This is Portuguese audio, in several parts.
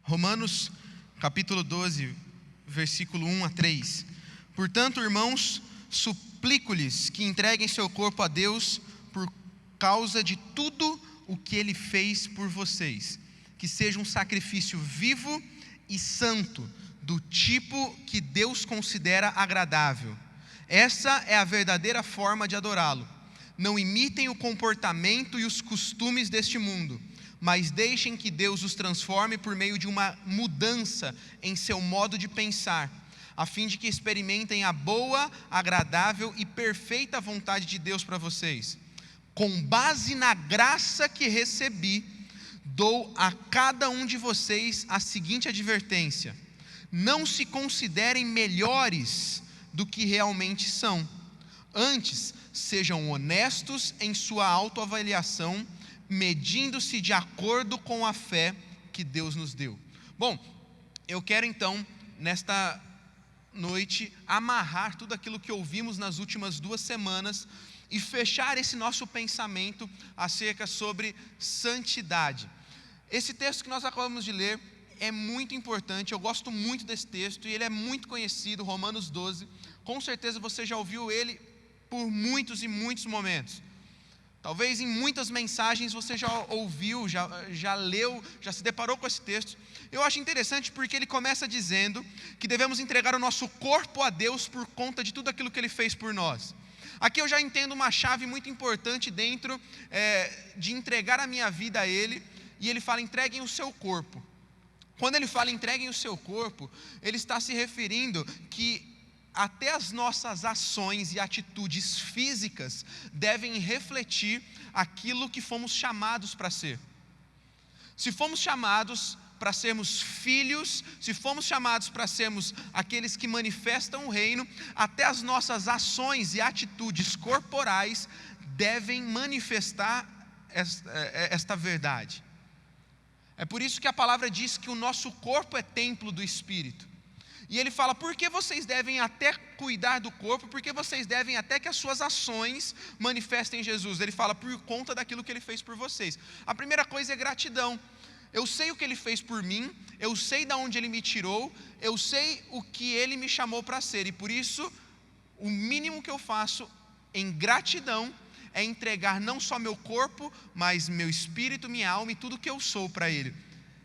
Romanos capítulo 12, versículo 1 a 3. Portanto, irmãos, suplico-lhes que entreguem seu corpo a Deus por causa de tudo o que Ele fez por vocês, que seja um sacrifício vivo e santo, do tipo que Deus considera agradável. Essa é a verdadeira forma de adorá-lo. Não imitem o comportamento e os costumes deste mundo, mas deixem que Deus os transforme por meio de uma mudança em seu modo de pensar, a fim de que experimentem a boa, agradável e perfeita vontade de Deus para vocês. Com base na graça que recebi, dou a cada um de vocês a seguinte advertência: não se considerem melhores do que realmente são. Antes, sejam honestos em sua autoavaliação, medindo-se de acordo com a fé que Deus nos deu. Bom, eu quero então, nesta noite, amarrar tudo aquilo que ouvimos nas últimas 2 semanas e fechar esse nosso pensamento acerca sobre santidade. Esse texto que nós acabamos de ler é muito importante, eu gosto muito desse texto e ele é muito conhecido, Romanos 12. Com certeza você já ouviu ele por muitos e muitos momentos. Talvez em muitas mensagens você já ouviu, já leu, já se deparou com esse texto. Eu acho interessante porque ele começa dizendo que devemos entregar o nosso corpo a Deus por conta de tudo aquilo que Ele fez por nós. Aqui eu já entendo uma chave muito importante dentro de entregar a minha vida a Ele, e Ele fala: entreguem o seu corpo. Quando Ele fala entreguem o seu corpo, Ele está se referindo que até as nossas ações e atitudes físicas devem refletir aquilo que fomos chamados para ser. Se fomos chamados para sermos filhos, se fomos chamados para sermos aqueles que manifestam o reino, até as nossas ações e atitudes corporais devem manifestar esta verdade. É por isso que a palavra diz que o nosso corpo é templo do Espírito. E ele fala: por que vocês devem até cuidar do corpo? Por que vocês devem até que as suas ações manifestem Jesus? Ele fala: por conta daquilo que Ele fez por vocês. A primeira coisa é gratidão. Eu sei o que Ele fez por mim, eu sei de onde Ele me tirou, eu sei o que Ele me chamou para ser, e por isso, o mínimo que eu faço em gratidão é entregar não só meu corpo, mas meu espírito, minha alma e tudo que eu sou para Ele.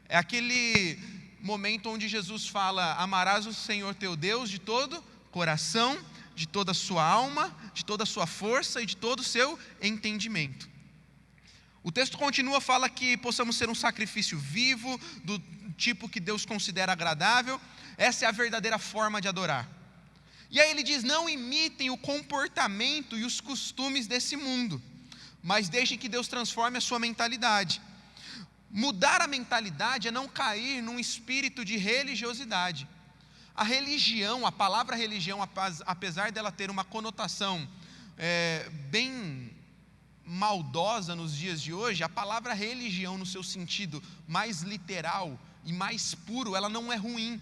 É aquele momento onde Jesus fala: amarás o Senhor teu Deus de todo coração, de toda a sua alma, de toda a sua força e de todo o seu entendimento. O texto continua, fala que possamos ser um sacrifício vivo, do tipo que Deus considera agradável. Essa é a verdadeira forma de adorar. E aí ele diz: não imitem o comportamento e os costumes desse mundo, mas deixem que Deus transforme a sua mentalidade. Mudar a mentalidade é não cair num espírito de religiosidade. A religião, a palavra religião, apesar dela ter uma conotação bem maldosa nos dias de hoje, a palavra religião no seu sentido mais literal e mais puro, ela não é ruim.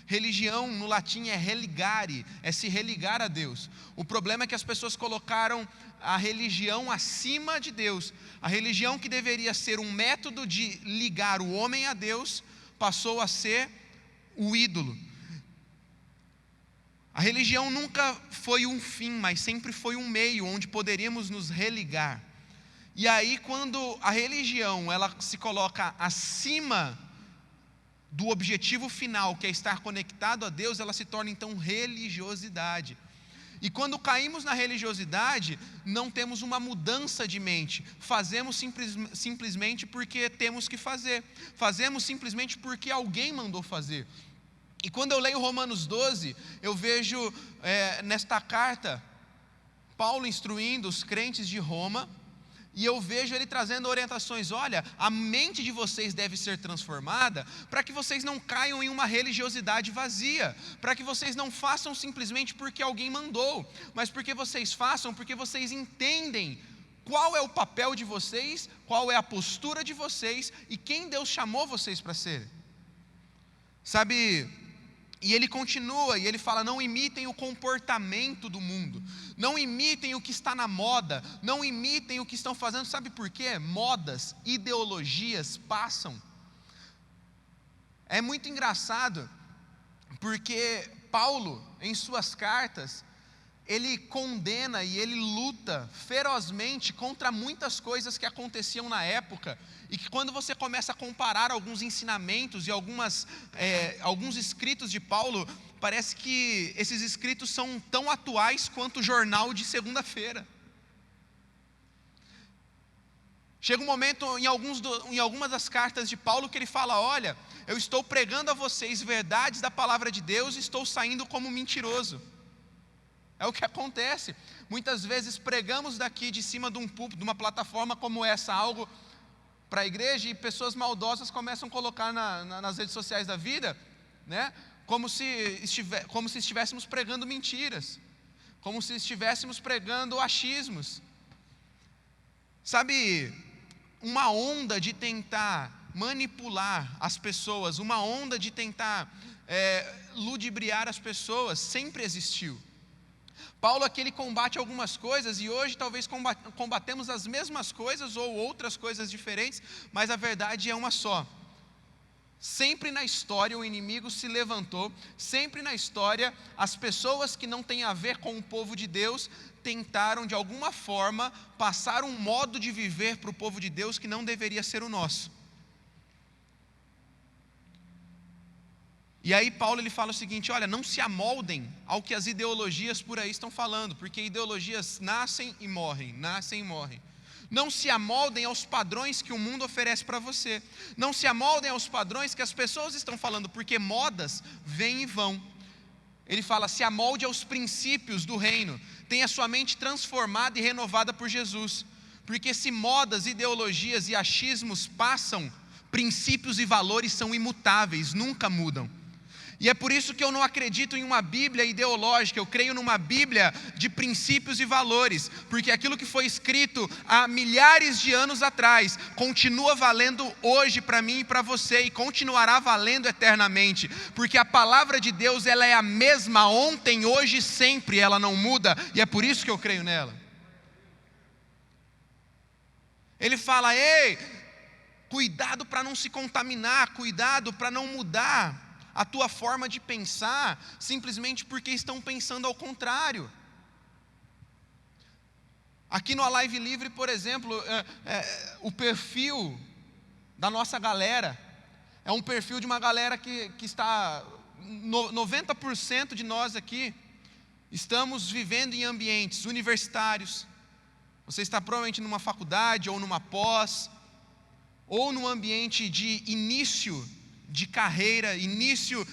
Religião no latim é religare, é se religar a Deus. O problema é que as pessoas colocaram a religião acima de Deus. A religião, que deveria ser um método de ligar o homem a Deus, passou a ser o ídolo. A religião nunca foi um fim, mas sempre foi um meio onde poderíamos nos religar. E aí, quando a religião ela se coloca acima do objetivo final, que é estar conectado a Deus, ela se torna então religiosidade. E quando caímos na religiosidade, não temos uma mudança de mente, fazemos simplesmente porque temos que fazer, fazemos simplesmente porque alguém mandou fazer. E quando eu leio Romanos 12, eu vejo nesta carta, Paulo instruindo os crentes de Roma, e eu vejo ele trazendo orientações: olha, a mente de vocês deve ser transformada para que vocês não caiam em uma religiosidade vazia, para que vocês não façam simplesmente porque alguém mandou, mas porque vocês façam porque vocês entendem qual é o papel de vocês, qual é a postura de vocês e quem Deus chamou vocês para serem. Sabe, E ele continua, e ele fala: não imitem o comportamento do mundo, não imitem o que está na moda, não imitem o que estão fazendo. Sabe por quê? Modas, ideologias passam. É muito engraçado, porque Paulo, em suas cartas, ele condena e ele luta ferozmente contra muitas coisas que aconteciam na época, e que quando você começa a comparar alguns ensinamentos e alguns escritos de Paulo, parece que esses escritos são tão atuais quanto o jornal de segunda-feira. Chega um momento em algumas das cartas de Paulo que ele fala: olha, eu estou pregando a vocês verdades da palavra de Deus e estou saindo como mentiroso. É o que acontece. Muitas vezes pregamos daqui de cima de um púlpito, de uma plataforma como essa, algo para a igreja, e pessoas maldosas começam a colocar nas redes sociais da vida, né? Como se estivéssemos pregando mentiras, como se estivéssemos pregando achismos. Sabe, uma onda de tentar manipular as pessoas, uma onda de tentar ludibriar as pessoas, sempre existiu. Paulo aqui ele combate algumas coisas, e hoje talvez combatemos as mesmas coisas ou outras coisas diferentes, mas a verdade é uma só. Sempre na história o inimigo se levantou, sempre na história as pessoas que não têm a ver com o povo de Deus tentaram de alguma forma passar um modo de viver para o povo de Deus que não deveria ser o nosso. E aí Paulo ele fala o seguinte: olha, não se amoldem ao que as ideologias por aí estão falando, porque ideologias nascem e morrem, nascem e morrem. Não se amoldem aos padrões que o mundo oferece para você, não se amoldem aos padrões que as pessoas estão falando, porque modas vêm e vão. Ele fala: se amolde aos princípios do reino, tenha sua mente transformada e renovada por Jesus, porque se modas, ideologias e achismos passam, princípios e valores são imutáveis, nunca mudam. E é por isso que eu não acredito em uma Bíblia ideológica, eu creio numa Bíblia de princípios e valores, porque aquilo que foi escrito há milhares de anos atrás, continua valendo hoje para mim e para você, e continuará valendo eternamente, porque a palavra de Deus ela é a mesma ontem, hoje e sempre, ela não muda, e é por isso que eu creio nela. Ele fala: ei, cuidado para não se contaminar, cuidado para não mudar a tua forma de pensar, simplesmente porque estão pensando ao contrário. Aqui no Alive Livre, por exemplo, o perfil da nossa galera é um perfil de uma galera que está, 90% de nós aqui, estamos vivendo em ambientes universitários. Você está provavelmente numa faculdade, ou numa pós, ou num ambiente de início de carreira, início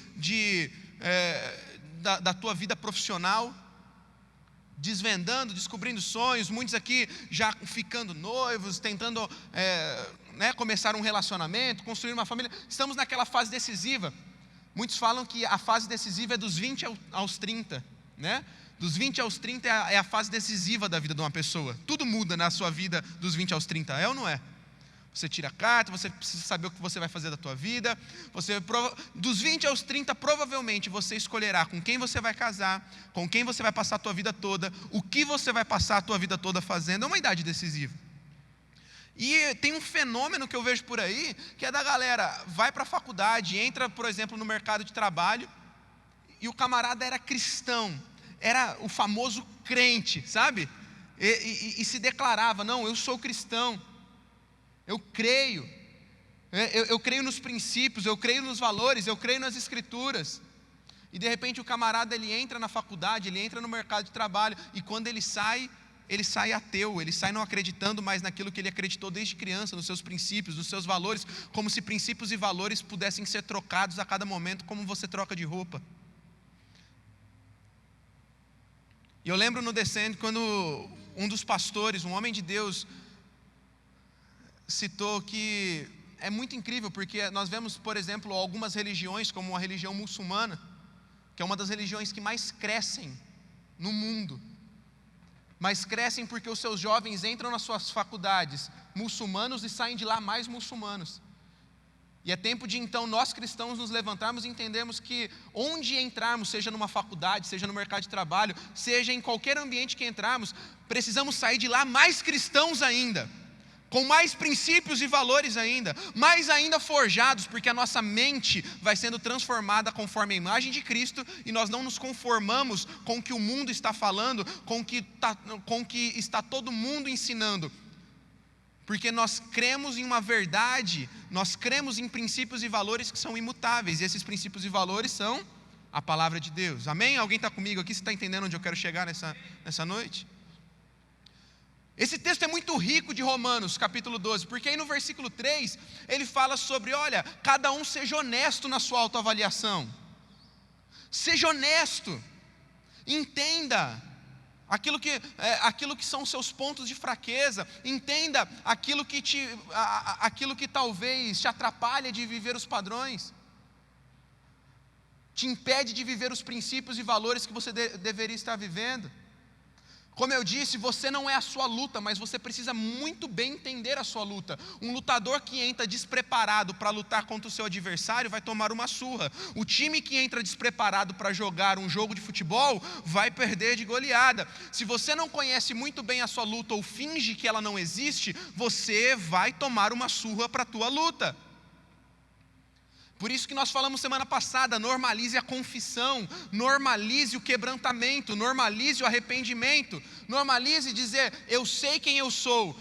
da tua vida profissional, descobrindo sonhos, muitos aqui já ficando noivos, tentando começar um relacionamento, construir uma família. Estamos naquela fase decisiva. Muitos falam que a fase decisiva é dos 20 aos 30, né? Dos 20 aos 30 é a fase decisiva da vida de uma pessoa. Tudo muda na sua vida dos 20 aos 30, é ou não é? Você tira a carta, você precisa saber o que você vai fazer da tua vida. Dos 20 aos 30, provavelmente você escolherá com quem você vai casar, com quem você vai passar a tua vida toda, o que você vai passar a tua vida toda fazendo. É uma idade decisiva. E tem um fenômeno que eu vejo por aí, que é da galera, vai para a faculdade, entra, por exemplo, no mercado de trabalho, e o camarada era cristão, era o famoso crente, sabe? E se declarava: não, eu sou cristão. Eu creio nos princípios, eu creio nos valores, eu creio nas escrituras. E de repente o camarada ele entra na faculdade, ele entra no mercado de trabalho, e quando ele sai ateu, ele sai não acreditando mais naquilo que ele acreditou desde criança, nos seus princípios, nos seus valores, como se princípios e valores pudessem ser trocados a cada momento, como você troca de roupa. E eu lembro no Descende, quando um dos pastores, um homem de Deus, citou que é muito incrível, porque nós vemos, por exemplo, algumas religiões, como a religião muçulmana, que é uma das religiões que mais crescem no mundo, mas crescem porque os seus jovens entram nas suas faculdades muçulmanos e saem de lá mais muçulmanos. E é tempo de então nós cristãos nos levantarmos e entendermos que onde entrarmos, seja numa faculdade, seja no mercado de trabalho, seja em qualquer ambiente que entrarmos, precisamos sair de lá mais cristãos ainda, com mais princípios e valores ainda, mais ainda forjados, porque a nossa mente vai sendo transformada conforme a imagem de Cristo, e nós não nos conformamos com o que o mundo está falando, com o que está todo mundo ensinando, porque nós cremos em uma verdade, nós cremos em princípios e valores que são imutáveis, e esses princípios e valores são a palavra de Deus. Amém? Alguém está comigo aqui? Você está entendendo onde eu quero chegar nessa noite? Esse texto é muito rico de Romanos, capítulo 12, porque aí no versículo 3, ele fala sobre, olha, cada um seja honesto na sua autoavaliação. Seja honesto, entenda aquilo que são os seus pontos de fraqueza, entenda aquilo que talvez te atrapalha de viver os padrões, te impede de viver os princípios e valores que você deveria estar vivendo. Como eu disse, você não é a sua luta, mas você precisa muito bem entender a sua luta. Um lutador que entra despreparado para lutar contra o seu adversário vai tomar uma surra. O time que entra despreparado para jogar um jogo de futebol vai perder de goleada. Se você não conhece muito bem a sua luta ou finge que ela não existe, você vai tomar uma surra para a tua luta. Por isso que nós falamos semana passada, normalize a confissão, normalize o quebrantamento, normalize o arrependimento, normalize dizer, eu sei quem eu sou,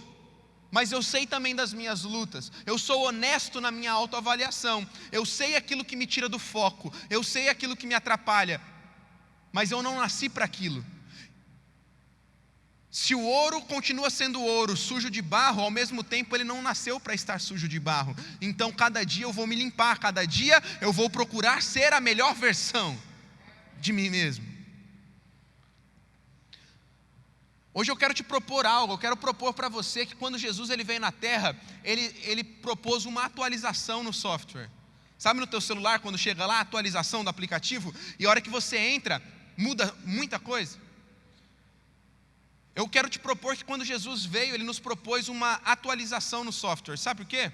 mas eu sei também das minhas lutas, eu sou honesto na minha autoavaliação, eu sei aquilo que me tira do foco, eu sei aquilo que me atrapalha, mas eu não nasci para aquilo. Se o ouro continua sendo ouro, sujo de barro, ao mesmo tempo ele não nasceu para estar sujo de barro. Então cada dia eu vou me limpar, cada dia eu vou procurar ser a melhor versão de mim mesmo. Hoje eu quero te propor algo, eu quero propor para você que quando Jesus ele veio na terra, ele propôs uma atualização no software. Sabe no teu celular, quando chega lá a atualização do aplicativo, e a hora que você entra, muda muita coisa? Eu quero te propor que quando Jesus veio, Ele nos propôs uma atualização no software. Sabe por quê?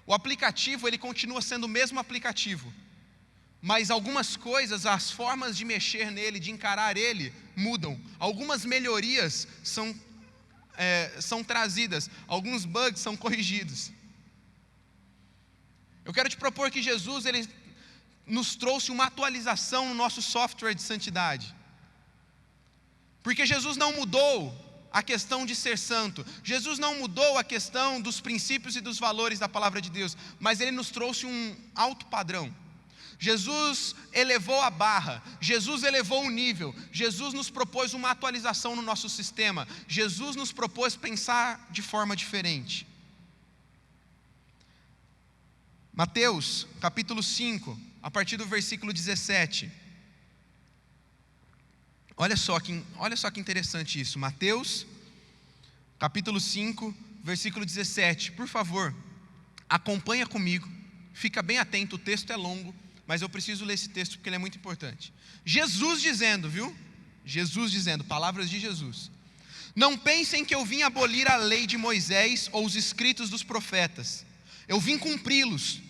O aplicativo, ele continua sendo o mesmo aplicativo, mas algumas coisas, as formas de mexer nele, de encarar ele, mudam. Algumas melhorias são trazidas, alguns bugs são corrigidos. Eu quero te propor que Jesus, Ele nos trouxe uma atualização no nosso software de santidade. Porque Jesus não mudou a questão de ser santo, Jesus não mudou a questão dos princípios e dos valores da palavra de Deus, mas Ele nos trouxe um alto padrão. Jesus elevou a barra, Jesus elevou o nível, Jesus nos propôs uma atualização no nosso sistema, Jesus nos propôs pensar de forma diferente. Mateus, capítulo 5, a partir do versículo 17. Olha só que interessante isso. Mateus, capítulo 5, versículo 17. Por favor, acompanha comigo. Fica bem atento, o texto é longo, mas eu preciso ler esse texto porque ele é muito importante. Jesus dizendo, viu? Jesus dizendo, palavras de Jesus. Não pensem que eu vim abolir a lei de Moisés ou os escritos dos profetas. Eu vim cumpri-los.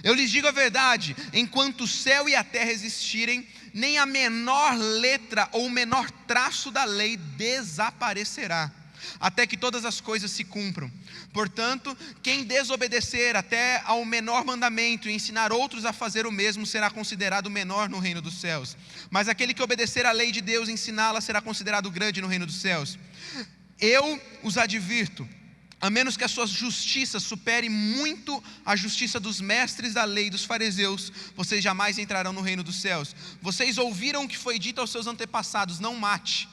Eu lhes digo a verdade, enquanto o céu e a terra existirem, nem a menor letra ou o menor traço da lei desaparecerá, até que todas as coisas se cumpram. Portanto, quem desobedecer até ao menor mandamento e ensinar outros a fazer o mesmo, será considerado menor no reino dos céus. Mas aquele que obedecer à lei de Deus e ensiná-la, será considerado grande no reino dos céus. Eu os advirto, a menos que a sua justiça supere muito a justiça dos mestres da lei e dos fariseus, vocês jamais entrarão no reino dos céus. Vocês ouviram o que foi dito aos seus antepassados, não mate.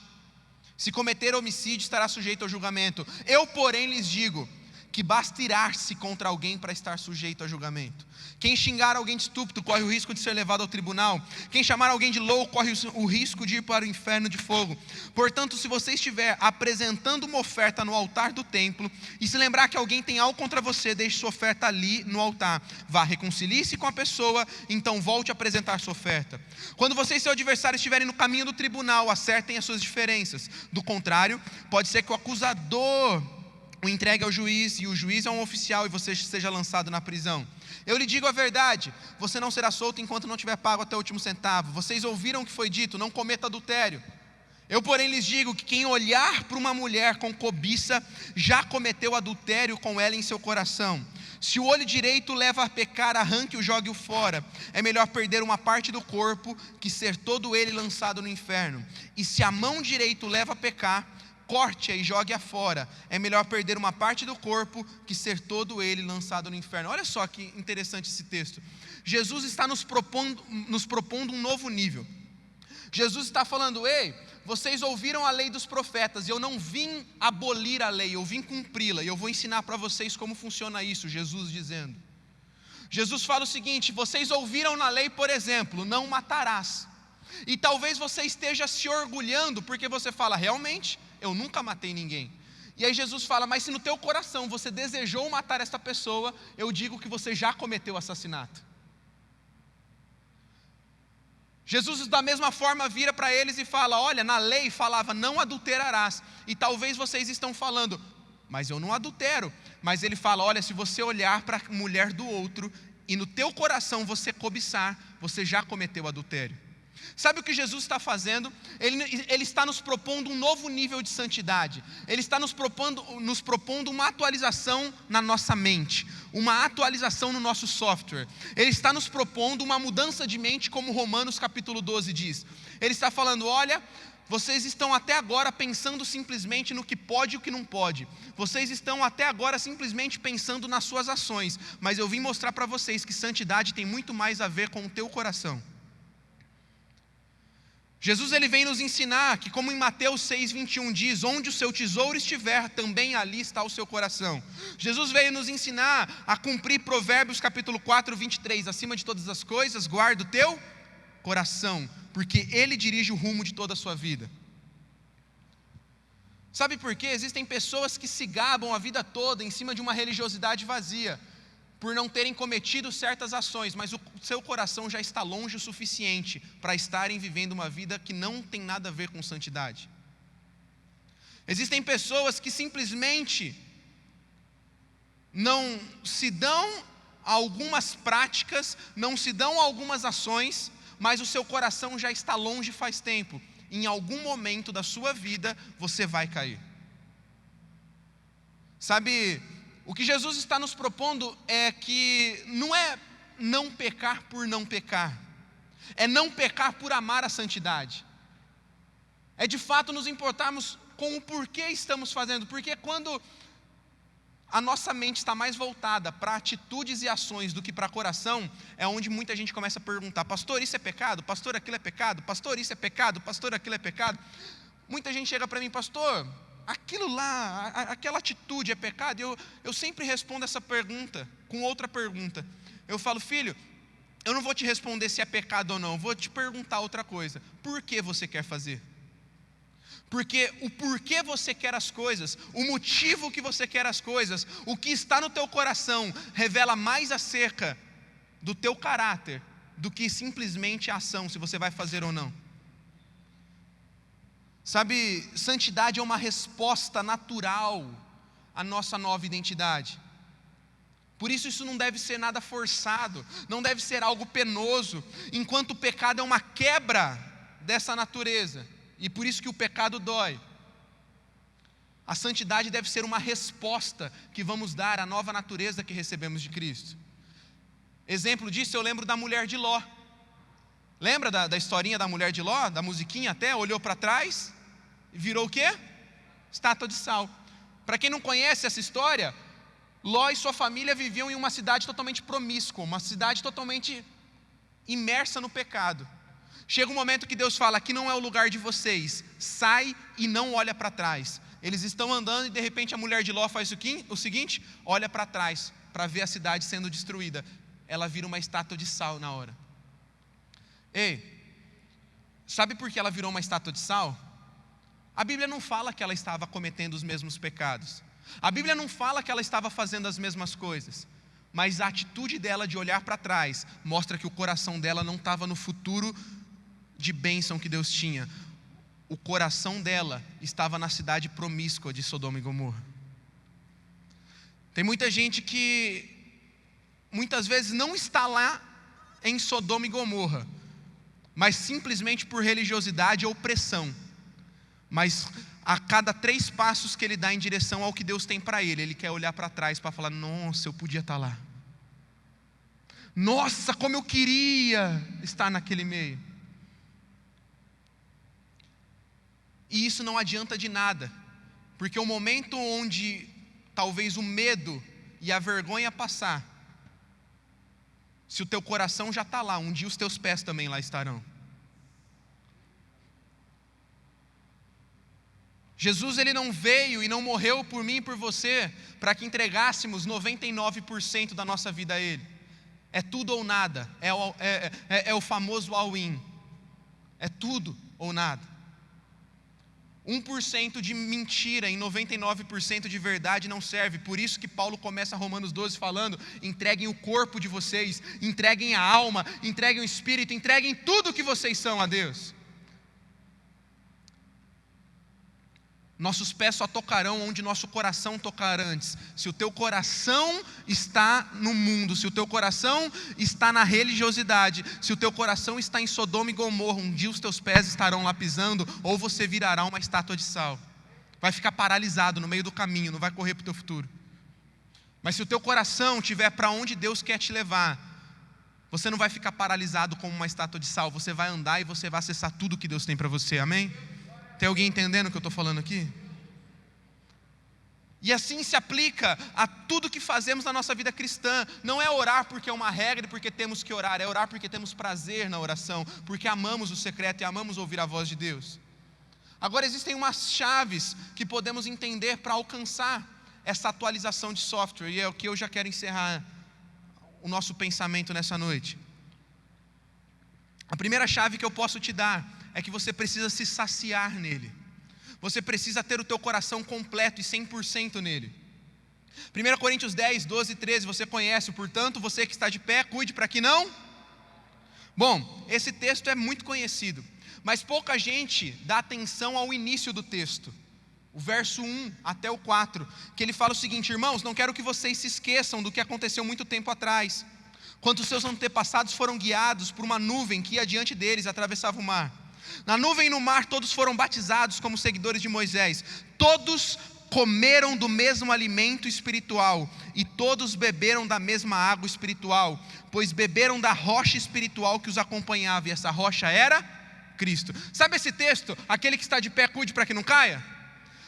Se cometer homicídio, estará sujeito ao julgamento. Eu, porém, lhes digo que basta irar-se contra alguém para estar sujeito a julgamento. Quem xingar alguém de estúpido corre o risco de ser levado ao tribunal. Quem chamar alguém de louco corre o risco de ir para o inferno de fogo. Portanto, se você estiver apresentando uma oferta no altar do templo e se lembrar que alguém tem algo contra você, deixe sua oferta ali no altar. Vá, reconcilie-se com a pessoa, então volte a apresentar sua oferta. Quando você e seu adversário estiverem no caminho do tribunal, acertem as suas diferenças. Do contrário, pode ser que o acusador o entregue ao juiz, e o juiz é um oficial, e você seja lançado na prisão. Eu lhe digo a verdade, você não será solto enquanto não tiver pago até o último centavo. Vocês ouviram o que foi dito, não cometa adultério. Eu, porém, lhes digo que quem olhar para uma mulher com cobiça, já cometeu adultério com ela em seu coração. Se o olho direito leva a pecar, arranque-o e jogue-o fora. É melhor perder uma parte do corpo, que ser todo ele lançado no inferno. E se a mão direita leva a pecar, corte-a e jogue-a fora. É melhor perder uma parte do corpo, que ser todo ele lançado no inferno. Olha só que interessante esse texto. Jesus está nos propondo um novo nível. Jesus está falando: ei, vocês ouviram a lei dos profetas, e eu não vim abolir a lei, eu vim cumpri-la, e eu vou ensinar para vocês como funciona isso. Jesus dizendo, Jesus fala o seguinte: vocês ouviram na lei, por exemplo, não matarás, e talvez você esteja se orgulhando, porque você fala, realmente, eu nunca matei ninguém. E aí Jesus fala, mas se no teu coração você desejou matar essa pessoa, eu digo que você já cometeu assassinato. Jesus da mesma forma vira para eles e fala, olha, na lei falava, não adulterarás, e talvez vocês estão falando, mas eu não adultero. Mas ele fala, olha, se você olhar para a mulher do outro, e no teu coração você cobiçar, você já cometeu adultério. Sabe o que Jesus está fazendo? Ele está nos propondo um novo nível de santidade. Ele está nos propondo uma atualização na nossa mente, uma atualização no nosso software. Ele está nos propondo uma mudança de mente, como Romanos capítulo 12 diz. Ele está falando, olha, vocês estão até agora pensando simplesmente no que pode e o que não pode. Vocês estão até agora simplesmente pensando nas suas ações. Mas eu vim mostrar para vocês que santidade tem muito mais a ver com o teu coração. Jesus ele vem nos ensinar que, como em Mateus 6,21 diz, onde o seu tesouro estiver, também ali está o seu coração. Jesus veio nos ensinar a cumprir Provérbios capítulo 4, 23, acima de todas as coisas, guarda o teu coração, porque ele dirige o rumo de toda a sua vida. Sabe por quê? Existem pessoas que se gabam a vida toda em cima de uma religiosidade vazia, por não terem cometido certas ações, mas o seu coração já está longe o suficiente para estarem vivendo uma vida que não tem nada a ver com santidade. Existem pessoas que simplesmente não se dão a algumas práticas, não se dão a algumas ações, mas o seu coração já está longe faz tempo. Em algum momento da sua vida você vai cair. Sabe, o que Jesus está nos propondo é que não é não pecar por não pecar, é não pecar por amar a santidade, é de fato nos importarmos com o porquê estamos fazendo, porque quando a nossa mente está mais voltada para atitudes e ações do que para coração, é onde muita gente começa a perguntar, pastor, isso é pecado? Pastor, aquilo é pecado? Pastor, isso é pecado? Pastor, aquilo é pecado? Muita gente chega para mim, pastor, aquilo lá, aquela atitude é pecado? Eu sempre respondo essa pergunta com outra pergunta. Eu falo, filho, eu não vou te responder se é pecado ou não, vou te perguntar outra coisa. Por que você quer fazer? Porque o porquê você quer as coisas, o motivo que você quer as coisas, o que está no teu coração, revela mais acerca do teu caráter, do que simplesmente a ação, se você vai fazer ou não. Sabe, santidade é uma resposta natural à nossa nova identidade. Por isso não deve ser nada forçado, não deve ser algo penoso, enquanto o pecado é uma quebra dessa natureza, e por isso que o pecado dói. A santidade deve ser uma resposta que vamos dar à nova natureza que recebemos de Cristo. Exemplo disso, eu lembro da mulher de Ló. Lembra da historinha da mulher de Ló, da musiquinha até? Olhou para trás e virou o quê? Estátua de sal. Para quem não conhece essa história, Ló e sua família viviam em uma cidade totalmente promíscua, uma cidade totalmente imersa no pecado. Chega um momento que Deus fala, aqui não é o lugar de vocês, sai e não olha para trás. Eles estão andando e de repente a mulher de Ló faz o seguinte, olha para trás, para ver a cidade sendo destruída. Ela vira uma estátua de sal na hora. Ei, sabe por que ela virou uma estátua de sal? A Bíblia não fala que ela estava cometendo os mesmos pecados. A Bíblia não fala que ela estava fazendo as mesmas coisas. Mas a atitude dela de olhar para trás mostra que o coração dela não estava no futuro de bênção que Deus tinha. O coração dela estava na cidade promíscua de Sodoma e Gomorra. Tem muita gente que muitas vezes não está lá em Sodoma e Gomorra, mas simplesmente por religiosidade ou pressão. Mas a cada 3 passos que ele dá em direção ao que Deus tem para ele quer olhar para trás para falar: nossa, eu podia estar lá. Nossa, como eu queria estar naquele meio. E isso não adianta de nada, porque o momento onde talvez o medo e a vergonha passar, se o teu coração já está lá, um dia os teus pés também lá estarão. Jesus, ele não veio e não morreu por mim e por você para que entregássemos 99% da nossa vida a Ele. É tudo ou nada, é o famoso all-in, é tudo ou nada. 1% de mentira em 99% de verdade não serve. Por isso que Paulo começa Romanos 12 falando: entreguem o corpo de vocês, entreguem a alma, entreguem o espírito, entreguem tudo que vocês são a Deus. Nossos pés só tocarão onde nosso coração tocar antes. Se o teu coração está no mundo, se o teu coração está na religiosidade, se o teu coração está em Sodoma e Gomorra, um dia os teus pés estarão lá pisando, ou você virará uma estátua de sal. Vai ficar paralisado no meio do caminho, não vai correr para o teu futuro. Mas se o teu coração estiver para onde Deus quer te levar, você não vai ficar paralisado como uma estátua de sal, você vai andar e você vai acessar tudo que Deus tem para você, amém? Tem alguém entendendo o que eu estou falando aqui? E assim se aplica a tudo que fazemos na nossa vida cristã. Não é orar porque é uma regra e porque temos que orar, é orar porque temos prazer na oração, porque amamos o secreto e amamos ouvir a voz de Deus. Agora existem umas chaves que podemos entender para alcançar essa atualização de software, e é o que eu já quero encerrar o nosso pensamento nessa noite. A primeira chave que eu posso te dar é que você precisa se saciar nele. Você precisa ter o teu coração completo e 100% nele. 1 Coríntios 10, 12 e 13, você conhece: portanto, você que está de pé, cuide para que não... Bom, esse texto é muito conhecido, mas pouca gente dá atenção ao início do texto. O verso 1 até o 4, que ele fala o seguinte: irmãos, não quero que vocês se esqueçam do que aconteceu muito tempo atrás, quando seus antepassados foram guiados por uma nuvem que ia diante deles, atravessava o mar. Na nuvem e no mar todos foram batizados como seguidores de Moisés. Todos comeram do mesmo alimento espiritual e todos beberam da mesma água espiritual, pois beberam da rocha espiritual que os acompanhava, e essa rocha era Cristo. Sabe esse texto? Aquele que está de pé, cuide para que não caia.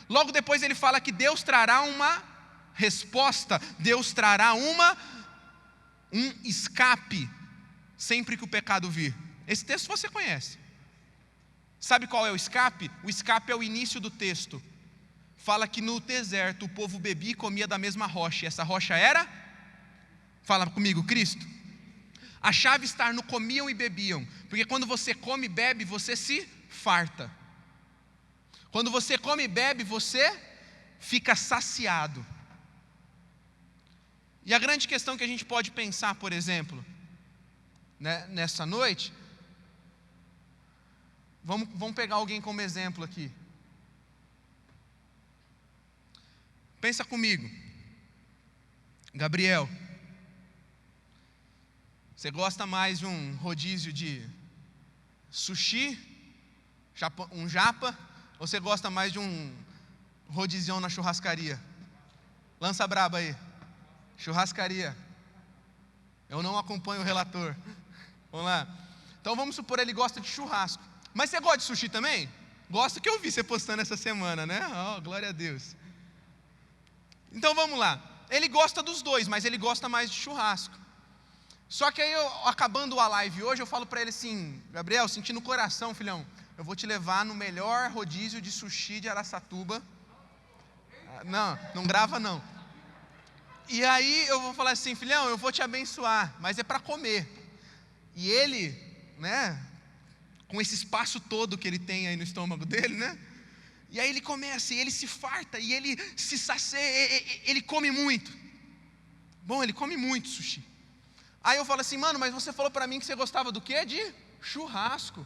Logo depois ele fala que Deus trará uma resposta, Deus trará um escape sempre que o pecado vir. Esse texto você conhece. Sabe qual é o escape? O escape é o início do texto. Fala que no deserto o povo bebia e comia da mesma rocha, e essa rocha era? Fala comigo, Cristo. A chave está no comiam e bebiam, porque quando você come e bebe, você se farta. Quando você come e bebe, você fica saciado. E a grande questão que a gente pode pensar, por exemplo, né, nessa noite... Vamos pegar alguém como exemplo aqui. Pensa comigo. Gabriel, você gosta mais de um rodízio de sushi, um japa, ou você gosta mais de um rodizião na churrascaria? Lança braba aí. Churrascaria. Eu não acompanho o relator. Vamos lá. Então vamos supor ele gosta de churrasco. Mas você gosta de sushi também? Gosto, que eu vi você postando essa semana, né? Oh, glória a Deus. Então vamos lá. Ele gosta dos dois, mas ele gosta mais de churrasco. Só que aí, acabando a live hoje, eu falo para ele assim: Gabriel, senti no coração, filhão, eu vou te levar no melhor rodízio de sushi de Araçatuba. Não grava não. E aí eu vou falar assim: filhão, eu vou te abençoar, mas é para comer. E ele, né... com esse espaço todo que ele tem aí no estômago dele, né? E aí ele começa, e ele se farta, e ele se sacia, ele come muito. Bom, ele come muito sushi. Aí eu falo assim: mano, mas você falou para mim que você gostava do quê? De churrasco.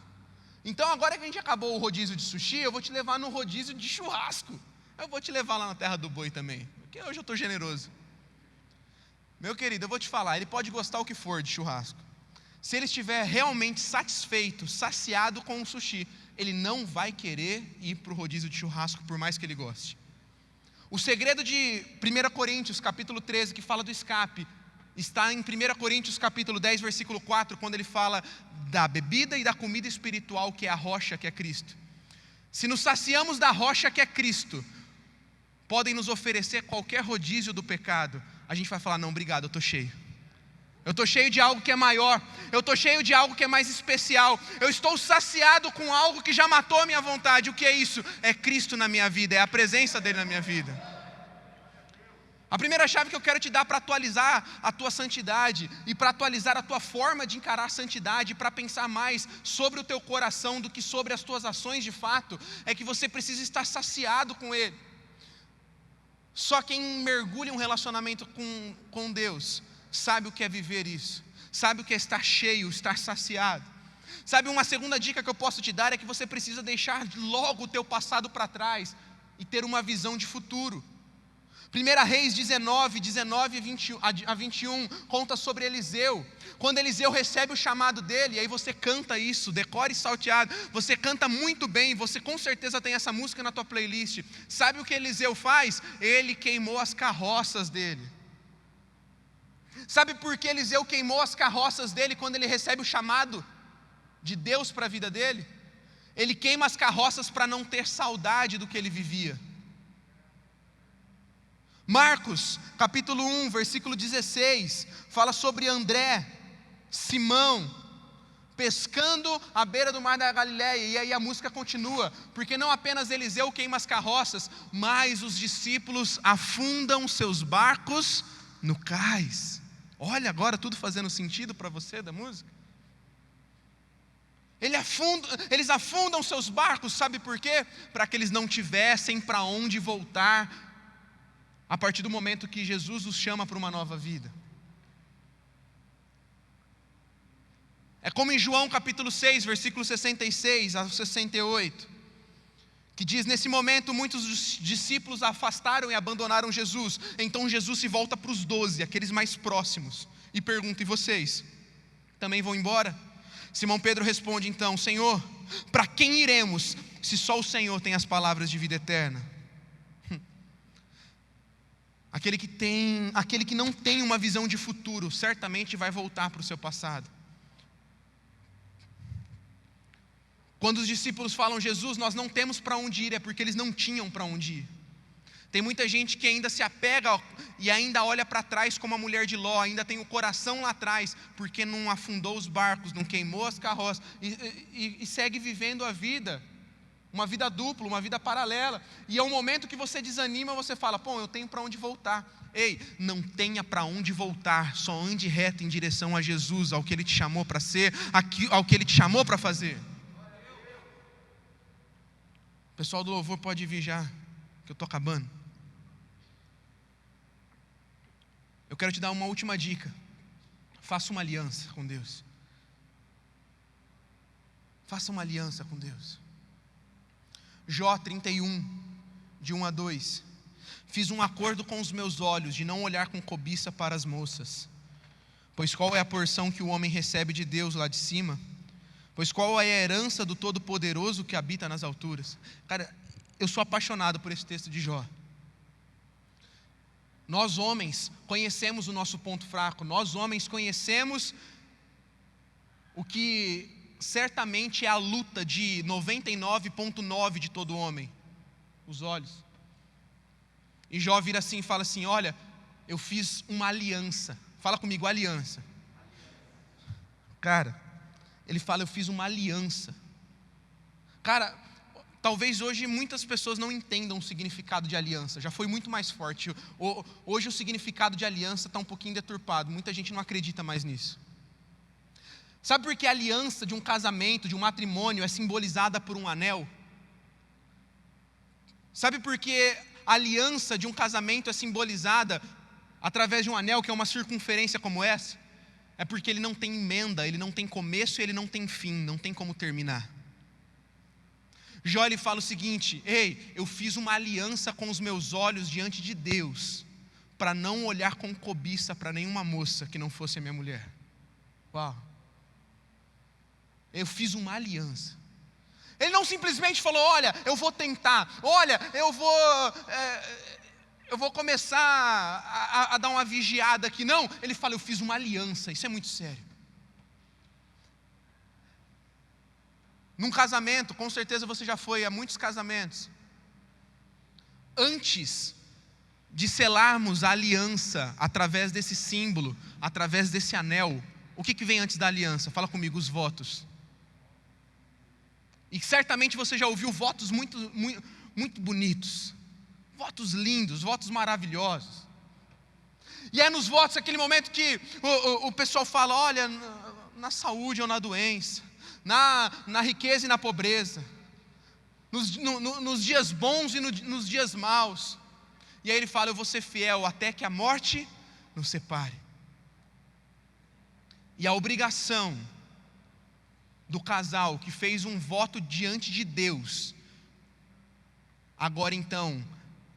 Então agora que a gente acabou o rodízio de sushi, eu vou te levar no rodízio de churrasco. Eu vou te levar lá na terra do boi também, porque hoje eu estou generoso. Meu querido, eu vou te falar, ele pode gostar o que for de churrasco. Se ele estiver realmente satisfeito, saciado com o sushi, ele não vai querer ir para o rodízio de churrasco, por mais que ele goste. O segredo de 1 Coríntios, capítulo 13, que fala do escape, está em 1 Coríntios, capítulo 10, versículo 4, quando ele fala da bebida e da comida espiritual, que é a rocha, que é Cristo. Se nos saciamos da rocha, que é Cristo, podem nos oferecer qualquer rodízio do pecado, a gente vai falar, não, obrigado, eu estou cheio. Eu estou cheio de algo que é maior, eu estou cheio de algo que é mais especial, eu estou saciado com algo que já matou a minha vontade. O que é isso? É Cristo na minha vida, é a presença dele na minha vida. A primeira chave que eu quero te dar para atualizar a tua santidade e para atualizar a tua forma de encarar a santidade, para pensar mais sobre o teu coração do que sobre as tuas ações de fato, é que você precisa estar saciado com Ele. Só quem mergulha em um relacionamento com Deus sabe o que é viver isso, sabe o que é estar cheio, estar saciado. Sabe, uma segunda dica que eu posso te dar é que você precisa deixar logo o teu passado para trás e ter uma visão de futuro. 1 Reis 19 a 21 conta sobre Eliseu. Quando Eliseu recebe o chamado dele, e aí você canta isso, decore salteado, você canta muito bem, você com certeza tem essa música na tua playlist. Sabe o que Eliseu faz? Ele queimou as carroças dele. Sabe por que Eliseu queimou as carroças dele quando ele recebe o chamado de Deus para a vida dele? Ele queima as carroças para não ter saudade do que ele vivia. Marcos, capítulo 1, versículo 16, fala sobre André, Simão, pescando à beira do mar da Galileia. E aí a música continua, porque não apenas Eliseu queima as carroças, mas os discípulos afundam seus barcos no cais. Olha agora tudo fazendo sentido para você da música. Eles afundam seus barcos, sabe por quê? Para que eles não tivessem para onde voltar, a partir do momento que Jesus os chama para uma nova vida. É como em João capítulo 6, versículo 66 a 68, que diz, nesse momento muitos dos discípulos afastaram e abandonaram Jesus. Então Jesus se volta para os 12, aqueles mais próximos, e pergunta, e vocês? Também vão embora? Simão Pedro responde então, Senhor, para quem iremos, se só o Senhor tem as palavras de vida eterna? Aquele que não tem uma visão de futuro, certamente vai voltar para o seu passado. Quando os discípulos falam, Jesus, nós não temos para onde ir, é porque eles não tinham para onde ir. Tem muita gente que ainda se apega e ainda olha para trás como a mulher de Ló, ainda tem o coração lá atrás, porque não afundou os barcos, não queimou as carroças, e segue vivendo a vida, uma vida dupla, uma vida paralela. E é um momento que você desanima, você fala, pô, eu tenho para onde voltar. Ei, não tenha para onde voltar, só ande reto em direção a Jesus, ao que Ele te chamou para ser, ao que Ele te chamou para fazer. O pessoal do louvor pode vir já, que eu estou acabando. Eu quero te dar uma última dica. Faça uma aliança com Deus. Faça uma aliança com Deus. Jó 31, de 1 a 2. Fiz um acordo com os meus olhos, de não olhar com cobiça para as moças. Pois qual é a porção que o homem recebe de Deus lá de cima? Pois qual é a herança do Todo-Poderoso que habita nas alturas? Cara, eu sou apaixonado por esse texto de Jó. Nós homens conhecemos o nosso ponto fraco. Nós homens conhecemos o que certamente é a luta de 99,9% de todo homem. Os olhos. E Jó vira assim e fala assim, olha, eu fiz uma aliança. Fala comigo, aliança. Cara, ele fala, eu fiz uma aliança. Cara, talvez hoje muitas pessoas não entendam o significado de aliança. Já foi muito mais forte. Hoje o significado de aliança está um pouquinho deturpado. Muita gente não acredita mais nisso. Sabe por que a aliança de um casamento, de um matrimônio é simbolizada por um anel? Sabe por que a aliança de um casamento é simbolizada através de um anel que é uma circunferência como essa? É porque ele não tem emenda, ele não tem começo e ele não tem fim, não tem como terminar. Jó ele fala o seguinte, ei, eu fiz uma aliança com os meus olhos diante de Deus, para não olhar com cobiça para nenhuma moça que não fosse a minha mulher. Uau! Eu fiz uma aliança. Ele não simplesmente falou: olha, eu vou tentar, olha, eu vou começar a dar uma vigiada aqui. Não, ele fala: eu fiz uma aliança. Isso é muito sério. Num casamento, com certeza você já foi a muitos casamentos. Antes de selarmos a aliança através desse símbolo, através desse anel, o que vem antes da aliança? Fala comigo: os votos. E certamente você já ouviu votos muito, muito, muito bonitos, votos lindos, votos maravilhosos. E é nos votos aquele momento que o pessoal fala: olha, na saúde ou na doença, na riqueza e na pobreza, nos dias bons e nos dias maus. E aí ele fala: eu vou ser fiel até que a morte nos separe. E a obrigação do casal que fez um voto diante de Deus, agora então,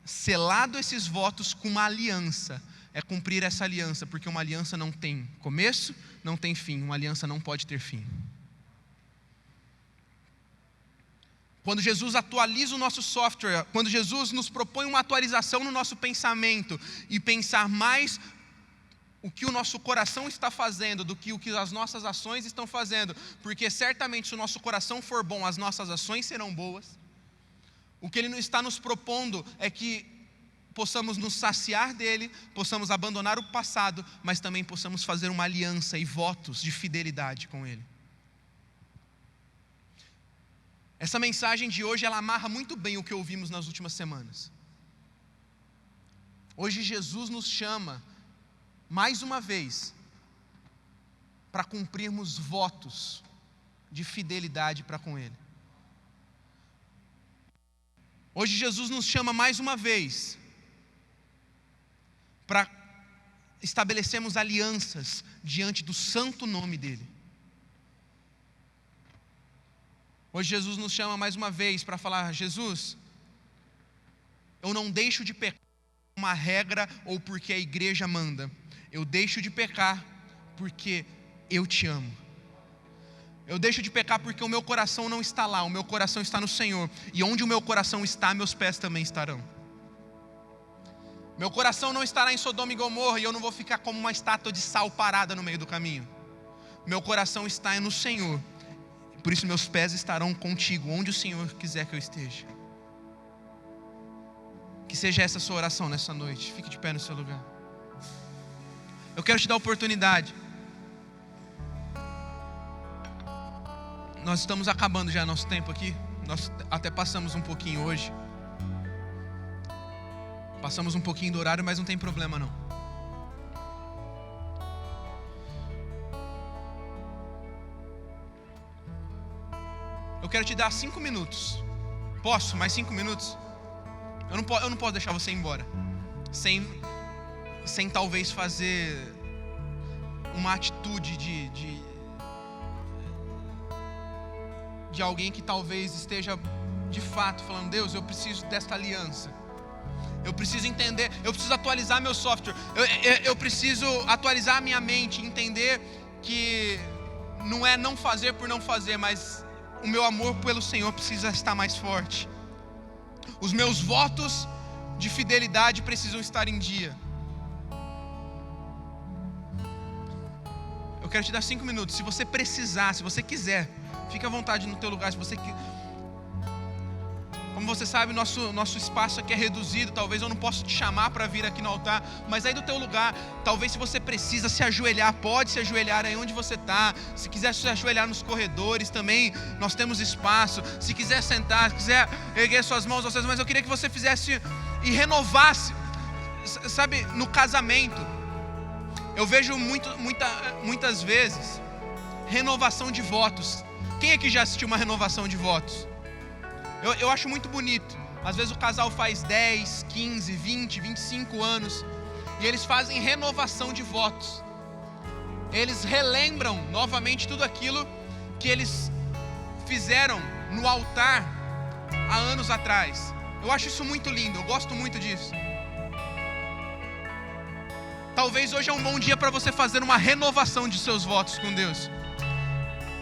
selado esses votos com uma aliança, é cumprir essa aliança, porque uma aliança não tem começo, não tem fim, uma aliança não pode ter fim. Quando Jesus atualiza o nosso software, quando Jesus nos propõe uma atualização no nosso pensamento, e pensar mais o que o nosso coração está fazendo do que o que as nossas ações estão fazendo, porque certamente se o nosso coração for bom, as nossas ações serão boas. O que Ele está nos propondo é que possamos nos saciar dEle, possamos abandonar o passado, mas também possamos fazer uma aliança e votos de fidelidade com Ele. Essa mensagem de hoje, ela amarra muito bem o que ouvimos nas últimas semanas. Hoje Jesus nos chama, mais uma vez, para cumprirmos votos de fidelidade para com Ele. Hoje Jesus nos chama mais uma vez para estabelecermos alianças diante do santo nome dEle. Hoje Jesus nos chama mais uma vez para falar: Jesus, eu não deixo de pecar por uma regra ou porque a igreja manda. Eu deixo de pecar porque eu te amo. Eu deixo de pecar porque o meu coração não está lá, o meu coração está no Senhor. E onde o meu coração está, meus pés também estarão. Meu coração não estará em Sodoma e Gomorra, e eu não vou ficar como uma estátua de sal parada no meio do caminho. Meu coração está no Senhor, por isso meus pés estarão contigo, onde o Senhor quiser que eu esteja. Que seja essa a sua oração nessa noite. Fique de pé no seu lugar. Eu quero te dar a oportunidade. Nós estamos acabando já nosso tempo aqui. Nós até passamos um pouquinho hoje. Passamos um pouquinho do horário, mas não tem problema não. Eu quero te dar 5 minutos. Posso? Mais 5 minutos? Eu não posso deixar você ir embora sem talvez fazer uma atitude de alguém que talvez esteja de fato falando: Deus, eu preciso desta aliança. Eu preciso entender, eu preciso atualizar meu software. Eu preciso atualizar a minha mente, entender que não é não fazer por não fazer, mas o meu amor pelo Senhor precisa estar mais forte. Os meus votos de fidelidade precisam estar em dia. Eu quero te dar 5 minutos. Se você precisar, se você quiser, fique à vontade no teu lugar. Se você Como você sabe, nosso espaço aqui é reduzido. Talvez eu não possa te chamar para vir aqui no altar, mas aí do teu lugar, talvez se você precisa se ajoelhar, pode se ajoelhar aí onde você está. Se quiser se ajoelhar nos corredores também, nós temos espaço. Se quiser sentar, se quiser erguer suas mãos, mas eu queria que você fizesse e renovasse. Sabe, no casamento, eu vejo muitas vezes renovação de votos. Quem aqui já assistiu uma renovação de votos? Eu acho muito bonito. Às vezes o casal faz 10, 15, 20, 25 anos e eles fazem renovação de votos. Eles relembram novamente tudo aquilo que eles fizeram no altar há anos atrás. Eu acho isso muito lindo, eu gosto muito disso. Talvez hoje é um bom dia para você fazer uma renovação de seus votos com Deus.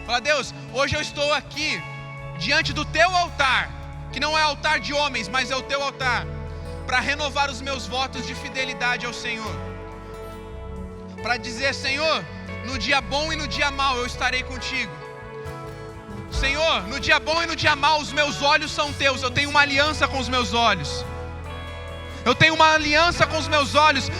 Fala: Deus, hoje eu estou aqui diante do teu altar, que não é altar de homens, mas é o teu altar, para renovar os meus votos de fidelidade ao Senhor. Para dizer: Senhor, no dia bom e no dia mau eu estarei contigo. Senhor, no dia bom e no dia mau os meus olhos são teus. Eu tenho uma aliança com os meus olhos. Eu tenho uma aliança com os meus olhos,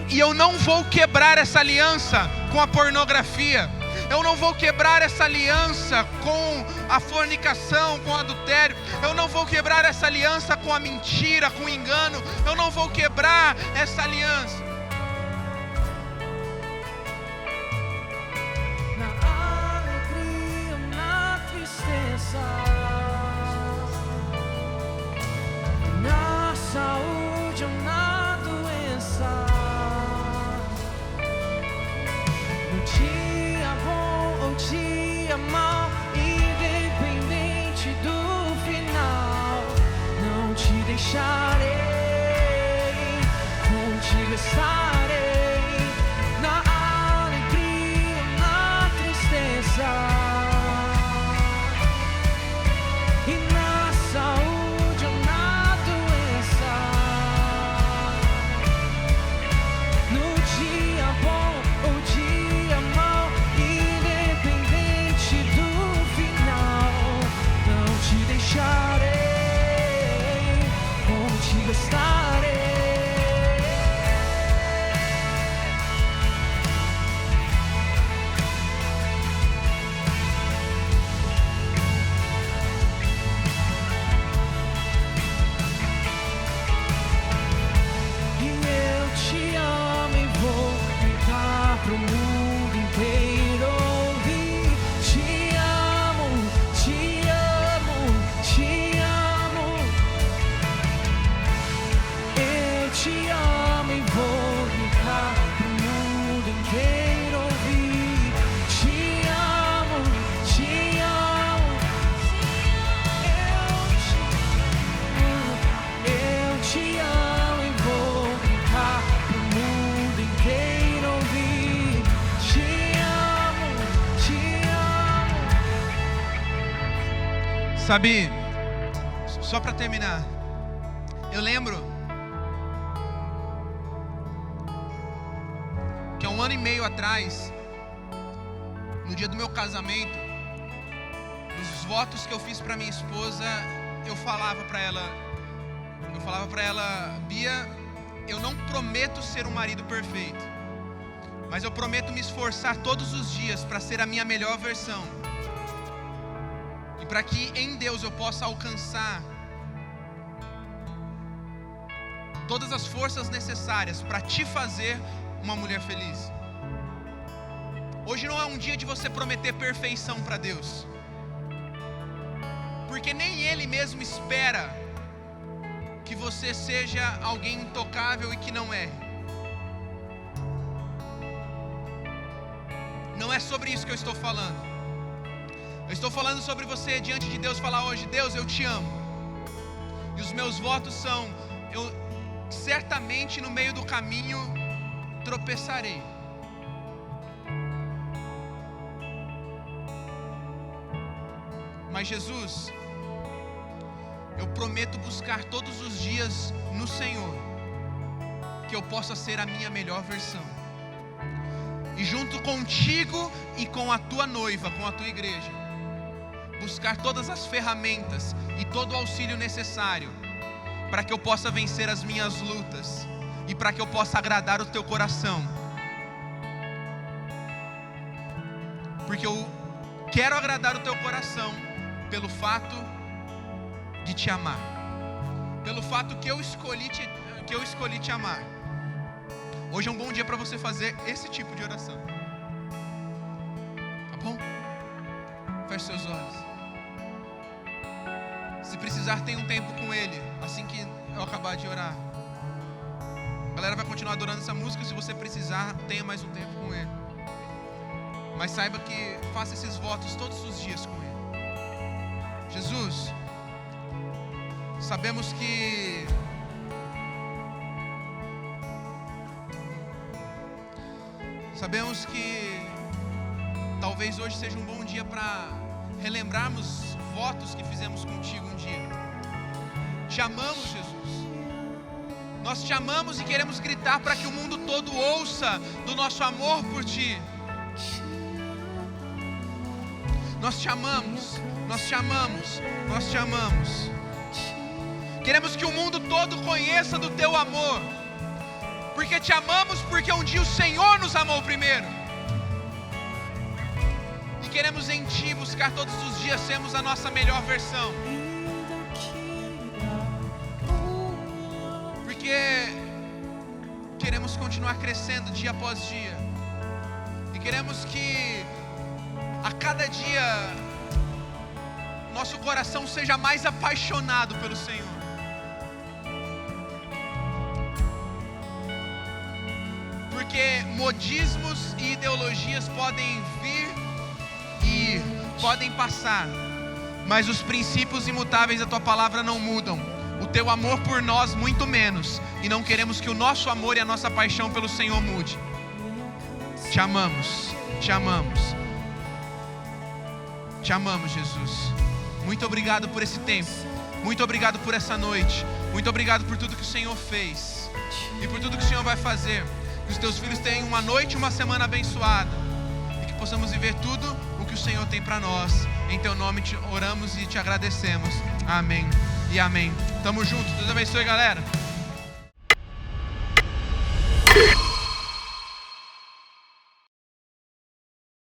e eu não vou quebrar essa aliança com a pornografia. Eu não vou quebrar essa aliança com a fornicação, com o adultério. Eu não vou quebrar essa aliança com a mentira, com o engano. Eu não vou quebrar essa aliança. Na alegria, na tristeza, na saúde ou na doença, no dia bom ou dia mau, independente do final, não te deixarei, contigo estarei. Na alegria, na tristeza, e na saúde ou na doença, no dia bom ou dia mau, independente do final, não te deixarei, contigo estarei. E eu te amo e vou gritar pro mundo inteiro ouvir. Te amo, te amo, te amo. Eu te amo e vou gritar pro mundo inteiro ouvir. Te amo, te amo. Eu te amo e vou gritar pro mundo inteiro ouvir. Te amo, te amo. Sabe, só para terminar, eu lembro que há 1 ano e meio atrás, no dia do meu casamento, nos votos que eu fiz para minha esposa, eu falava para ela: Bia, eu não prometo ser um marido perfeito, mas eu prometo me esforçar todos os dias para ser a minha melhor versão, e para que em Deus eu possa alcançar todas as forças necessárias para te fazer uma mulher feliz. Hoje não é um dia de você prometer perfeição para Deus, porque nem Ele mesmo espera que você seja alguém intocável e que não erre. Não é sobre isso que eu estou falando. Eu estou falando sobre você diante de Deus falar hoje: Deus, eu te amo, e os meus votos são: eu certamente no meio do caminho tropeçarei, mas Jesus, eu prometo buscar todos os dias no Senhor, que eu possa ser a minha melhor versão, e junto contigo e com a tua noiva, com a tua igreja, buscar todas as ferramentas e todo o auxílio necessário para que eu possa vencer as minhas lutas e para que eu possa agradar o teu coração, porque eu quero agradar o teu coração pelo fato de te amar, pelo fato que eu escolhi te amar. Hoje é um bom dia para você fazer esse tipo de oração, tá bom? Feche seus olhos. Se precisar, tenha um tempo com Ele, assim que eu acabar de orar. A galera vai continuar adorando essa música. Se você precisar, tenha mais um tempo com Ele, mas saiba que faça esses votos todos os dias com Ele. Jesus, sabemos que Sabemos que talvez hoje seja um bom dia para relembrarmos votos que fizemos contigo um dia. Te amamos, Jesus. Nós te amamos e queremos gritar para que o mundo todo ouça do nosso amor por ti. Nós te amamos, nós te amamos, nós te amamos. Queremos que o mundo todo conheça do teu amor, porque te amamos, porque um dia o Senhor nos amou primeiro. E queremos em ti buscar todos os dias sermos a nossa melhor versão. Porque queremos continuar crescendo dia após dia. E queremos que a cada dia nosso coração seja mais apaixonado pelo Senhor. Porque modismos e ideologias podem vir e podem passar, mas os princípios imutáveis da tua palavra não mudam. O teu amor por nós muito menos. E não queremos que o nosso amor e a nossa paixão pelo Senhor mude. Te amamos, te amamos. Te amamos, Jesus. Muito obrigado por esse tempo. Muito obrigado por essa noite. Muito obrigado por tudo que o Senhor fez e por tudo que o Senhor vai fazer. Que os teus filhos tenham uma noite e uma semana abençoada, e que possamos viver tudo o que o Senhor tem para nós. Em teu nome te oramos e te agradecemos. Amém e amém. Tamo junto. Deus abençoe, galera.